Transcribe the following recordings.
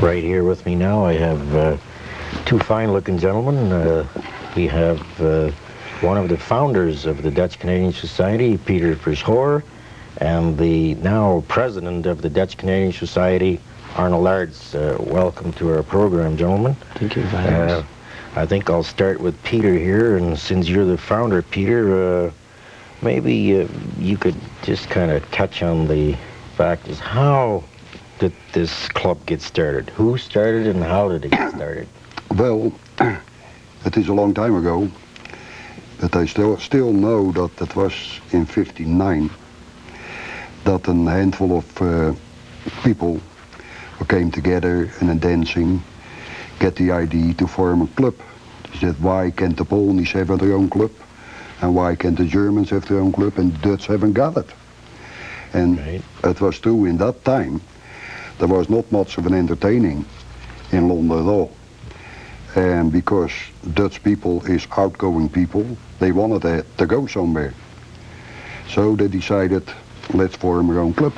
Right here with me now, I have two fine-looking gentlemen. We have one of the founders of the Dutch-Canadian Society, Peter Verschoor, and the now president of the Dutch-Canadian Society, Arnold Aerts. Welcome to our program, gentlemen. Thank you very much. I think I'll start with Peter here, and since you're the founder, Peter, maybe you could just kind of touch on the fact is how did this club get started? Who started and how did it get started? Well, it is a long time ago, but I still know that it was in '59 that a handful of people who came together and in dancing get the idea to form a club. They said, why can't the Poles have their own club? And why can't the Germans have their own club? And the Dutch haven't got it. And it was true in that time. There was not much of an entertaining in London at all. And because Dutch people is outgoing people, they wanted to go somewhere. So they decided, let's form our own club.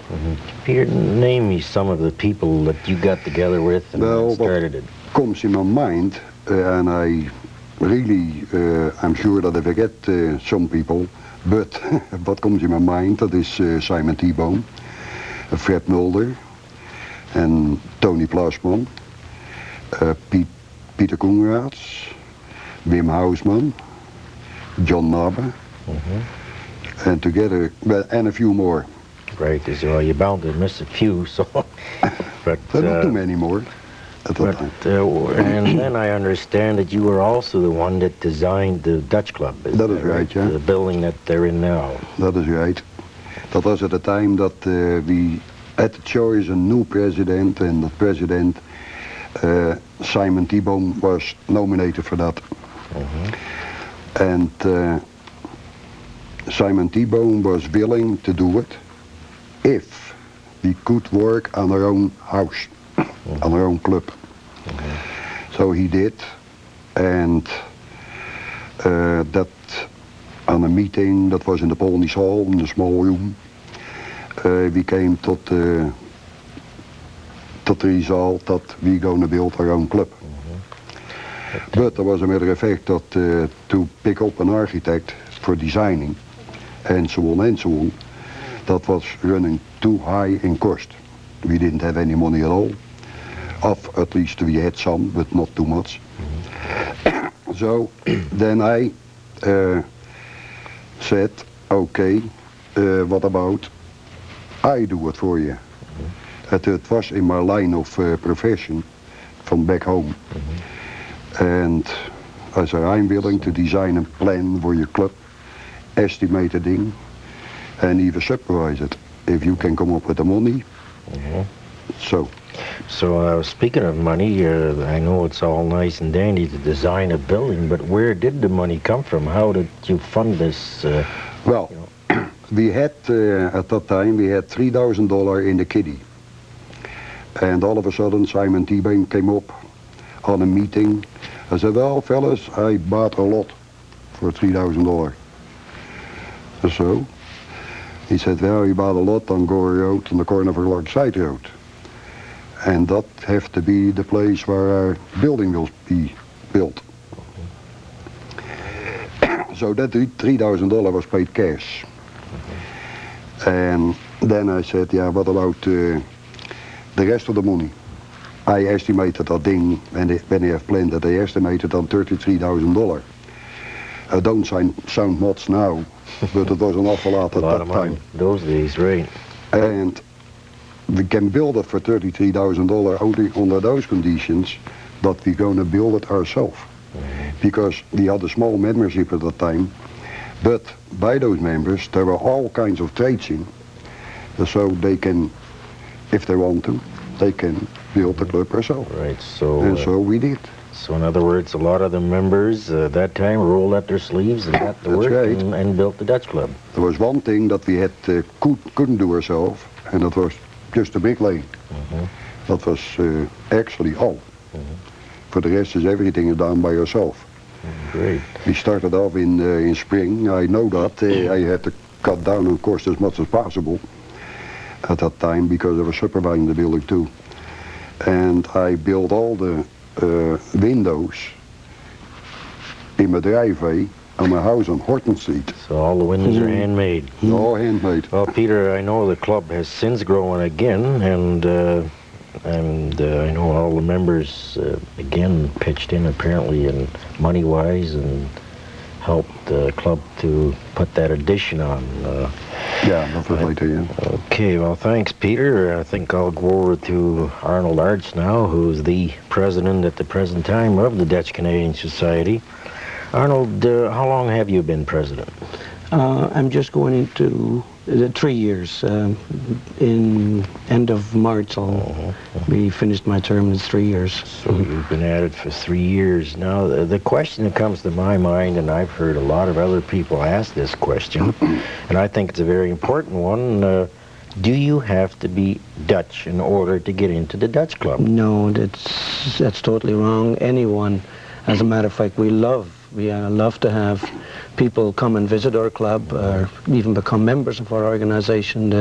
Peter, name me some of the people that you got together with and started it. Comes in my mind, and I really, I'm sure that I forget some people, but what comes in my mind, that is Simon T-Bone, Fred Mulder, and Tony Plasman, Peter Koenraads, Wim Hausman, John Nabe, and together, and a few more. Right, well, you're bound to miss a few, so... But not too many more at that time. And then I understand that you were also the one that designed the Dutch Club. That is right, yeah. The building that they're in now. That is right. That was at the time that we had to choose a new president, and the president, Simon T-Bone, was nominated for that. And Simon T-Bone was willing to do it if we could work on our own house, on our own club. So he did, and that on a meeting that was in the Polnisch Hall, in a small room, we came to the result that we're going to build our own club. But there was a matter of fact that to pick up an architect for designing and so on, that was running too high in cost. We didn't have any money at all. At least we had some, but not too much. So then I said, okay, what about I do it for you? It was in my line of profession from back home. And I said, I'm willing to design a plan for your club, estimate a thing, and even supervise it. If you can come up with the money, So speaking of money, I know it's all nice and dandy to design a building, but where did the money come from? How did you fund this? Well, we had, at that time, we had $3,000 in the kitty. And all of a sudden, Simon T-Bone came up on a meeting. I said, well, fellas, I bought a lot for $3,000. So he said, well, you bought a lot on Gore Road, on the corner of Lark Side Road. And that have to be the place where our building will be built. So that $3,000 was paid cash. And then I said, yeah, what about the rest of the money? I estimated that thing, when they have planned that, they estimated on $33,000. It don't sound much now, but it was an awful lot at that time. Those days, right. And we can build it for $33,000 only under those conditions that we're going to build it ourselves. Because we had a small membership at that time, but by those members there were all kinds of trades in. So they can, if they want to, they can build the club ourselves. Right, so... And so we did. So in other words, a lot of the members that time rolled up their sleeves and got to work and built the Dutch Club. There was one thing that we had couldn't do ourselves, and that was just a big lane. That was actually all. For the rest is everything done by yourself. Great. We started off in spring. I know that. I had to cut down on cost as much as possible at that time because I was supervising the building too. And I built all the windows in my driveway on my house on Horton Street. So all the windows are handmade. All handmade. Well, Peter, I know the club has since grown again, and I know all the members again pitched in apparently and money-wise and helped the club to put that addition on. Yeah, dat was later, yeah. Okay, well, thanks, Peter. I think I'll go over to Arnold Arts now, who's the president at the present time of the Dutch Canadian Society. Arnold, how long have you been president? I'm just going into 3 years. In end of March, I'll be finished my term. It's 3 years. So you've been at it for 3 years. Now, the question that comes to my mind, and I've heard a lot of other people ask this question, and I think it's a very important one, do you have to be Dutch in order to get into the Dutch Club? No, that's totally wrong. Anyone, as a matter of fact, we love to have people come and visit our club or even become members of our organization.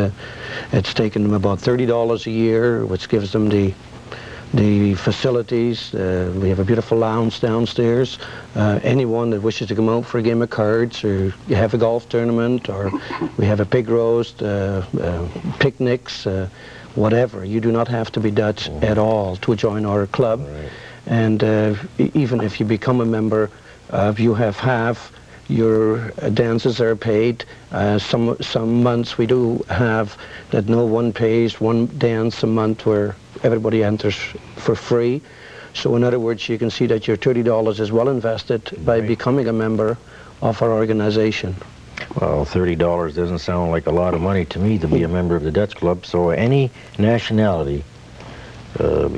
It's taken them about $30 a year, which gives them the facilities. We have a beautiful lounge downstairs. Anyone that wishes to come out for a game of cards, or you have a golf tournament, or we have a pig roast, picnics, whatever. You do not have to be Dutch at all to join our club. Right. And even if you become a member, you have half your dances are paid. Some months we do have that no one pays one dance a month where everybody enters for free. So in other words, you can see that your $30 is well invested by becoming a member of our organization. Well, $30 doesn't sound like a lot of money to me to be a member of the Dutch Club. So any nationality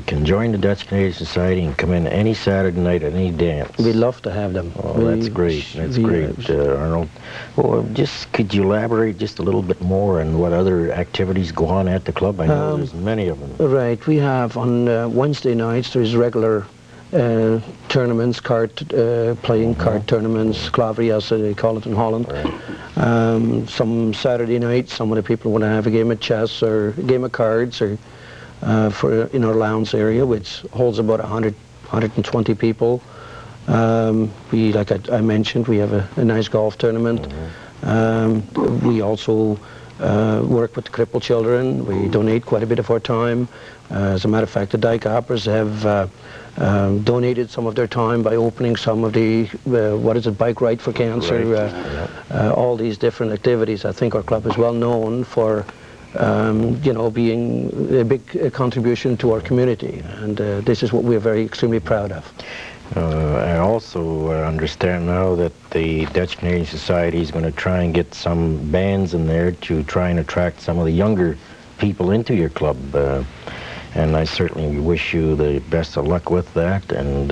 can join the Dutch Canadian Society and come in any Saturday night at any dance. We love to have them. Oh, that's great. That's great, Arnold. Well, could you elaborate just a little bit more on what other activities go on at the club? I know there's many of them. Right. We have on Wednesday nights, there's regular tournaments, playing card tournaments, claveri as they call it in Holland. Right. Some Saturday nights, some of the people want to have a game of chess or a game of cards, or in our lounge area, which holds about 120 people. Like I mentioned, we have a nice golf tournament. We also work with the crippled children. We donate quite a bit of our time. As a matter of fact, the Dyke Operas have donated some of their time by opening some of the, Bike Ride for Cancer, all these different activities. I think our club is well known for being a big contribution to our community, and this is what we're extremely proud of. I also understand now that the Dutch Canadian Society is going to try and get some bands in there to try and attract some of the younger people into your club, and I certainly wish you the best of luck with that, and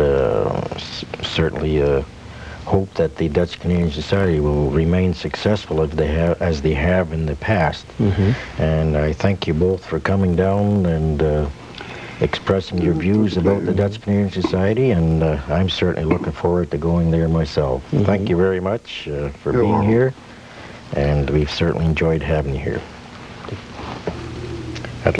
certainly hope that the Dutch Canadian Society will remain successful as they have in the past. And I thank you both for coming down and expressing your views about the Dutch Canadian Society, and I'm certainly looking forward to going there myself. Thank you very much for being here, and we've certainly enjoyed having you here.